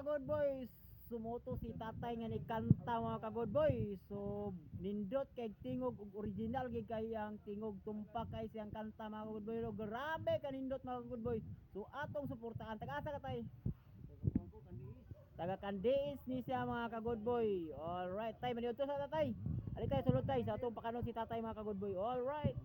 ka-good boys. Sumuto si tatay nga ni kanta mga ka-good boys. So nindot kay tingog original gid kay ang tingog tumpak kay siyang kanta mga ka-good boys. Grabe ka nindot mga ka-good boys. So atong suportahan. Taga-asa ka tay? Taga Candies ni siya mga ka-good boy. Alright, tay maniudto sa tatay. Ali tayo sulod tay sa atong pakanon si tatay mga ka-good boy. Alright.